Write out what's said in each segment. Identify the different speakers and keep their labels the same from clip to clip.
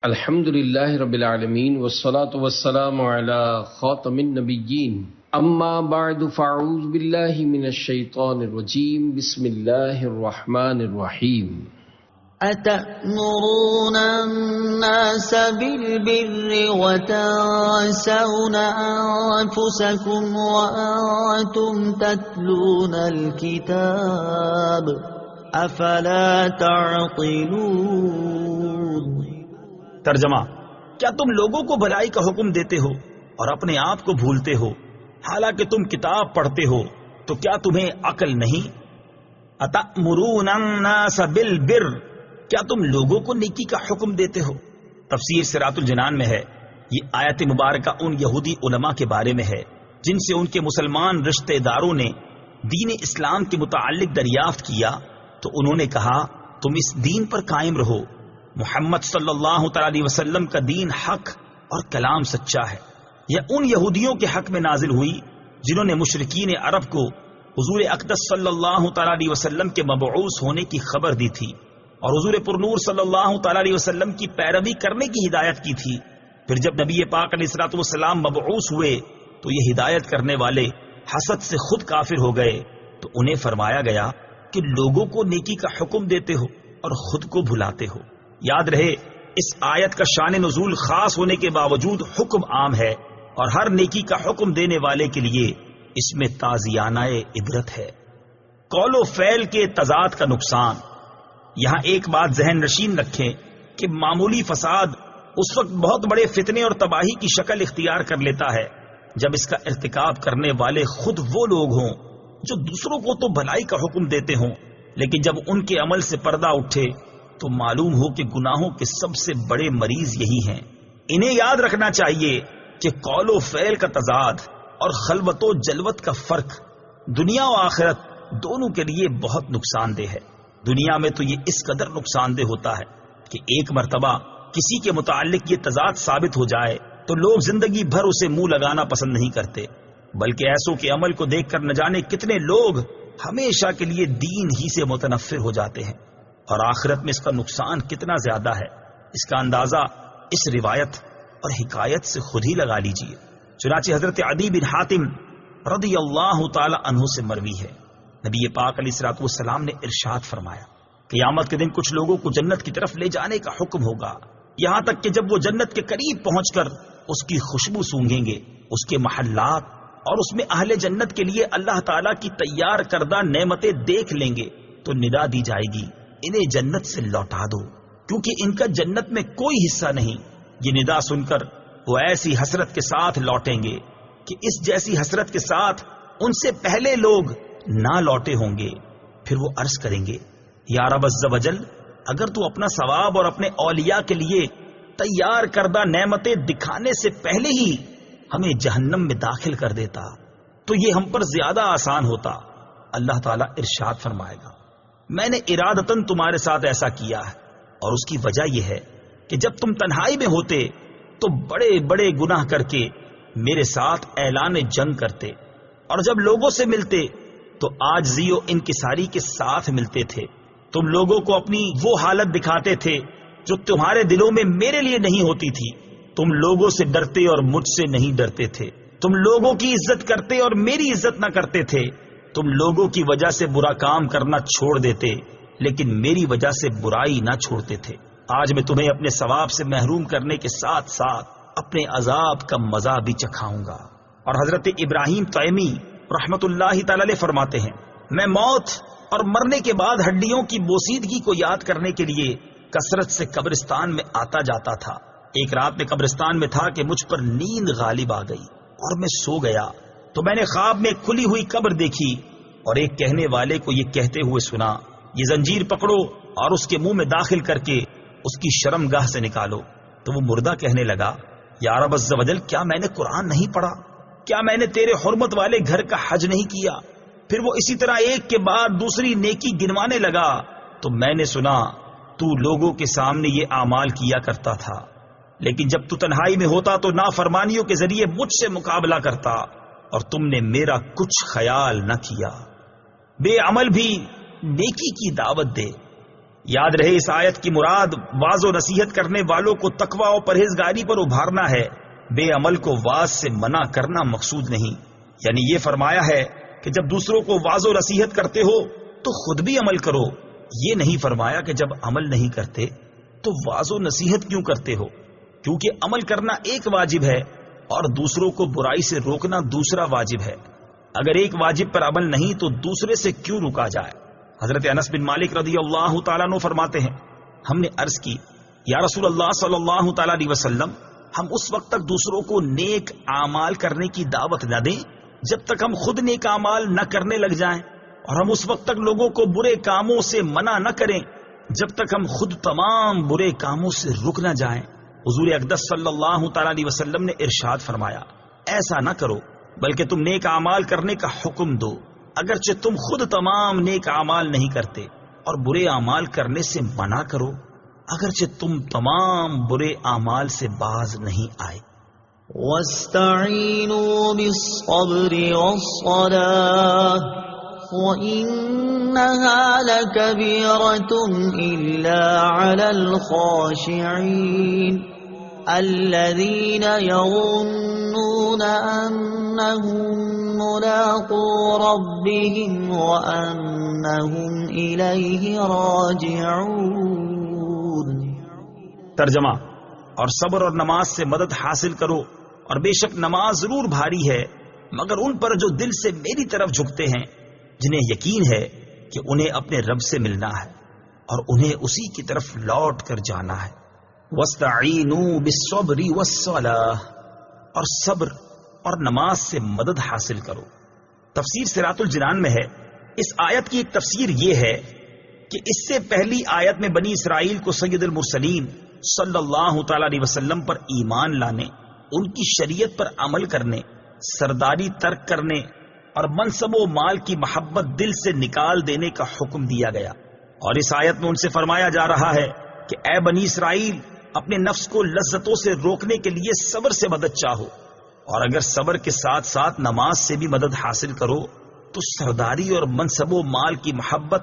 Speaker 1: الحمد للہ رب العالمین والصلاة والسلام علی خاتم النبیین اما بعد فاعوذ باللہ من الشیطان الرجیم بسم اللہ الرحمن الرحیم
Speaker 2: أتأمرون الناس بالبر وتنسون أنفسكم وأنتم تتلون الكتاب أفلا تعقلون۔
Speaker 3: ترجمہ: کیا تم لوگوں کو بھلائی کا حکم دیتے ہو اور اپنے آپ کو بھولتے ہو، حالانکہ تم کتاب پڑھتے ہو؟ تو کیا تمہیں عقل نہیں؟ اتأمرون الناس بالبر، کیا تم لوگوں کو نیکی کا حکم دیتے ہو؟ تفسیر صراط الجنان میں ہے، یہ آیت مبارکہ ان یہودی علماء کے بارے میں ہے جن سے ان کے مسلمان رشتہ داروں نے دین اسلام کے متعلق دریافت کیا تو انہوں نے کہا تم اس دین پر قائم رہو، محمد صلی اللہ تعالی علیہ وسلم کا دین حق اور کلام سچا ہے۔ یہ ان یہودیوں کے حق میں نازل ہوئی جنہوں نے مشرکین عرب کو حضور اقدس صلی اللہ تعالی علیہ وسلم کے مبعوث ہونے کی خبر دی تھی اور حضور پرنور صلی اللہ تعالی علیہ وسلم کی پیروی کرنے کی ہدایت کی تھی۔ پھر جب نبی پاک علیہ الصلوۃ والسلام مبعوث ہوئے تو یہ ہدایت کرنے والے حسد سے خود کافر ہو گئے، تو انہیں فرمایا گیا کہ لوگوں کو نیکی کا حکم دیتے ہو اور خود کو بھلاتے ہو۔ یاد رہے، اس آیت کا شان نزول خاص ہونے کے باوجود حکم عام ہے، اور ہر نیکی کا حکم دینے والے کے لیے اس میں تازیانہ عبرت ہے۔ قول و فعل کے تضاد کا نقصان۔ یہاں ایک بات ذہن نشین رکھیں کہ معمولی فساد اس وقت بہت بڑے فتنے اور تباہی کی شکل اختیار کر لیتا ہے جب اس کا ارتکاب کرنے والے خود وہ لوگ ہوں جو دوسروں کو تو بھلائی کا حکم دیتے ہوں، لیکن جب ان کے عمل سے پردہ اٹھے تو معلوم ہو کہ گناہوں کے سب سے بڑے مریض یہی ہیں۔ انہیں یاد رکھنا چاہیے کہ قول و فعل کا تضاد اور خلوت و جلوت کا فرق دنیا و آخرت دونوں کے لیے بہت نقصان دہ ہے۔ دنیا میں تو یہ اس قدر نقصان دہ ہوتا ہے کہ ایک مرتبہ کسی کے متعلق یہ تضاد ثابت ہو جائے تو لوگ زندگی بھر اسے منہ لگانا پسند نہیں کرتے، بلکہ ایسوں کے عمل کو دیکھ کر نہ جانے کتنے لوگ ہمیشہ کے لیے دین ہی سے متنفر ہو جاتے ہیں، اور آخرت میں اس کا نقصان کتنا زیادہ ہے اس کا اندازہ اس روایت اور حکایت سے خود ہی لگا لیجئے۔ چنانچہ حضرت عدی بن حاتم رضی اللہ تعالی عنہ سے مروی ہے، نبی پاک علیہ الصلوۃ والسلام نے ارشاد فرمایا، قیامت کے دن کچھ لوگوں کو جنت کی طرف لے جانے کا حکم ہوگا، یہاں تک کہ جب وہ جنت کے قریب پہنچ کر اس کی خوشبو سونگھیں گے، اس کے محلات اور اس میں اہل جنت کے لیے اللہ تعالیٰ کی تیار کردہ نعمتیں دیکھ لیں گے تو ندا دی جائے گی انہیں جنت سے لوٹا دو، کیونکہ ان کا جنت میں کوئی حصہ نہیں۔ یہ ندا سن کر وہ ایسی حسرت کے ساتھ لوٹیں گے کہ اس جیسی حسرت کے ساتھ ان سے پہلے لوگ نہ لوٹے ہوں گے۔ پھر وہ عرض کریں گے، یا رب عز و جل، اگر تو اپنا ثواب اور اپنے اولیاء کے لیے تیار کردہ نعمتیں دکھانے سے پہلے ہی ہمیں جہنم میں داخل کر دیتا تو یہ ہم پر زیادہ آسان ہوتا۔ اللہ تعالیٰ ارشاد فرمائے گا، میں نے ارادتاً تمہارے ساتھ ایسا کیا ہے، اور اس کی وجہ یہ ہے کہ جب تم تنہائی میں ہوتے تو بڑے بڑے گناہ کر کے میرے ساتھ اعلان جنگ کرتے، اور جب لوگوں سے ملتے تو عاجزی و انکساری کے ساتھ ملتے تھے۔ تم لوگوں کو اپنی وہ حالت دکھاتے تھے جو تمہارے دلوں میں میرے لیے نہیں ہوتی تھی۔ تم لوگوں سے ڈرتے اور مجھ سے نہیں ڈرتے تھے۔ تم لوگوں کی عزت کرتے اور میری عزت نہ کرتے تھے۔ تم لوگوں کی وجہ سے برا کام کرنا چھوڑ دیتے لیکن میری وجہ سے برائی نہ چھوڑتے تھے۔ آج میں تمہیں اپنے ثواب سے محروم کرنے کے ساتھ ساتھ اپنے عذاب کا مزہ بھی چکھاؤں گا۔ اور حضرت ابراہیم تیمی رحمت اللہ تعالی علیہ فرماتے ہیں، میں موت اور مرنے کے بعد ہڈیوں کی بوسیدگی کو یاد کرنے کے لیے کثرت سے قبرستان میں آتا جاتا تھا۔ ایک رات میں قبرستان میں تھا کہ مجھ پر نیند غالب آ گئی اور میں سو گیا تو میں نے خواب میں کھلی ہوئی قبر دیکھی اور ایک کہنے والے کو یہ کہتے ہوئے سنا، یہ زنجیر پکڑو اور اس کے منہ میں داخل کر کے اس کی شرمگاہ سے نکالو۔ تو وہ مردہ کہنے لگا، یا رب عز و جل، کیا میں نے قرآن نہیں پڑھا؟ کیا میں نے تیرے حرمت والے گھر کا حج نہیں کیا؟ پھر وہ اسی طرح ایک کے بعد دوسری نیکی گنوانے لگا تو میں نے سنا تو لوگوں کے سامنے یہ اعمال کیا کرتا تھا، لیکن جب تو تنہائی میں ہوتا تو نافرمانیوں کے ذریعے مجھ سے مقابلہ کرتا اور تم نے میرا کچھ خیال نہ کیا۔ بے عمل بھی نیکی کی دعوت دے، یاد رہے اس آیت کی مراد واعظ و نصیحت کرنے والوں کو تقوی و پرہیزگاری پر ابھارنا ہے، بے عمل کو واعظ سے منع کرنا مقصود نہیں۔ یعنی یہ فرمایا ہے کہ جب دوسروں کو واعظ و نصیحت کرتے ہو تو خود بھی عمل کرو، یہ نہیں فرمایا کہ جب عمل نہیں کرتے تو واعظ و نصیحت کیوں کرتے ہو، کیونکہ عمل کرنا ایک واجب ہے اور دوسروں کو برائی سے روکنا دوسرا واجب ہے۔ اگر ایک واجب پر عمل نہیں تو دوسرے سے کیوں روکا جائے؟ حضرت انس بن مالک رضی اللہ تعالیٰ عنہ فرماتے ہیں، ہم نے عرض کی یا رسول اللہ صلی اللہ تعالیٰ علیہ وسلم، ہم اس وقت تک دوسروں کو نیک اعمال کرنے کی دعوت نہ دیں جب تک ہم خود نیک اعمال نہ کرنے لگ جائیں، اور ہم اس وقت تک لوگوں کو برے کاموں سے منع نہ کریں جب تک ہم خود تمام برے کاموں سے رک نہ جائیں۔ حضور اقدس صلی اللہ تعالیٰ علیہ وسلم نے ارشاد فرمایا، ایسا نہ کرو بلکہ تم نیک اعمال کرنے کا حکم دو، اگرچہ تم خود تمام نیک اعمال نہیں کرتے، اور برے اعمال کرنے سے منع کرو اگرچہ تم تمام برے اعمال سے باز نہیں آئے۔
Speaker 2: وَاسْتَعِينُوا بِالصَّبْرِ وَالصَّلَاةِ وَإِنَّهَا لَكَبِيرَةٌ إِلَّا عَلَى الْخَاشِعِينَ الَّذِينَ يَظُنُّونَ أَنَّهُم مُّلَاقُو رَبِّهِمْ وَأَنَّهُمْ إِلَيْهِ رَاجِعُونَ۔
Speaker 3: ترجمہ، اور صبر اور نماز سے مدد حاصل کرو، اور بے شک نماز ضرور بھاری ہے مگر ان پر جو دل سے میری طرف جھکتے ہیں، جنہیں یقین ہے کہ انہیں اپنے رب سے ملنا ہے اور انہیں اسی کی طرف لوٹ کر جانا ہے۔ وَاسْتَعِينُوا بِالصَّبْرِ وَالصَّلَاةِ، اور صبر اور نماز سے مدد حاصل کرو۔ تفسیر صراط الجنان میں ہے، اس آیت کی ایک تفسیر یہ ہے کہ اس سے پہلی آیت میں بنی اسرائیل کو سید المرسلین صلی اللہ تعالی علیہ وسلم پر ایمان لانے، ان کی شریعت پر عمل کرنے، سرداری ترک کرنے اور منصب و مال کی محبت دل سے نکال دینے کا حکم دیا گیا، اور اس آیت میں ان سے فرمایا جا رہا ہے کہ اے بنی اسرائیل، اپنے نفس کو لذتوں سے روکنے کے لیے صبر سے مدد چاہو، اور اگر صبر کے ساتھ ساتھ نماز سے بھی مدد حاصل کرو تو سرداری اور منصب و مال کی محبت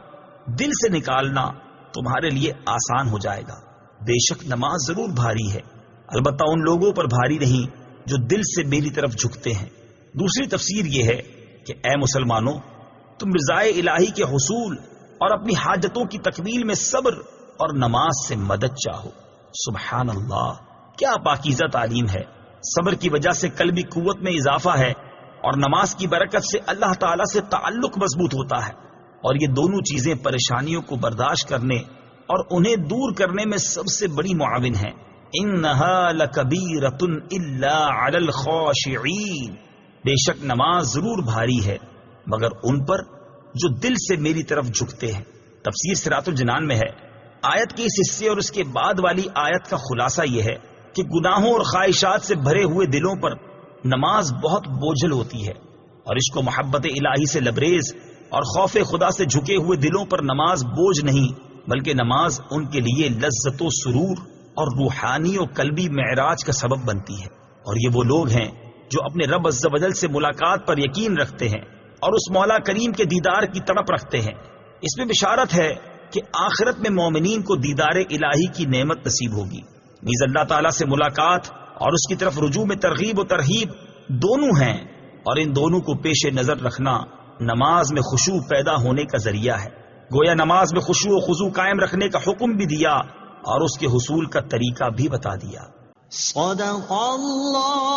Speaker 3: دل سے نکالنا تمہارے لیے آسان ہو جائے گا۔ بے شک نماز ضرور بھاری ہے، البتہ ان لوگوں پر بھاری نہیں جو دل سے میری طرف جھکتے ہیں۔ دوسری تفسیر یہ ہے کہ اے مسلمانوں، تم رضائے الہی کے حصول اور اپنی حاجتوں کی تکمیل میں صبر اور نماز سے مدد چاہو۔ سبحان اللہ، کیا پاکیزہ تعلیم ہے! صبر کی وجہ سے قلبی قوت میں اضافہ ہے، اور نماز کی برکت سے اللہ تعالیٰ سے تعلق مضبوط ہوتا ہے، اور یہ دونوں چیزیں پریشانیوں کو برداشت کرنے اور انہیں دور کرنے میں سب سے بڑی معاون ہیں۔ انہا لکبیرۃ الا علی الخاشعین، بے شک نماز ضرور بھاری ہے مگر ان پر جو دل سے میری طرف جھکتے ہیں۔ تفسیر صراط الجنان میں ہے، آیت کے اس حصے اور اس کے بعد والی آیت کا خلاصہ یہ ہے کہ گناہوں اور خواہشات سے بھرے ہوئے دلوں پر نماز بہت بوجھل ہوتی ہے، اور عشق و محبت الہی سے لبریز اور خوف خدا سے جھکے ہوئے دلوں پر نماز بوجھ نہیں بلکہ نماز ان کے لیے لذت و سرور اور روحانی و قلبی معراج کا سبب بنتی ہے۔ اور یہ وہ لوگ ہیں جو اپنے رب عز و جل سے ملاقات پر یقین رکھتے ہیں اور اس مولا کریم کے دیدار کی تڑپ رکھتے ہیں۔ اس میں بشارت ہے کہ آخرت میں مومنین کو دیدار الہی کی نعمت نصیب ہوگی، نیز اللہ تعالیٰ سے ملاقات اور اس کی طرف رجوع میں ترغیب و ترہیب دونوں ہیں، اور ان دونوں کو پیش نظر رکھنا نماز میں خشوع پیدا ہونے کا ذریعہ ہے۔ گویا نماز میں خشوع و خضوع قائم رکھنے کا حکم بھی دیا اور اس کے حصول کا طریقہ بھی بتا دیا۔
Speaker 2: صدق اللہ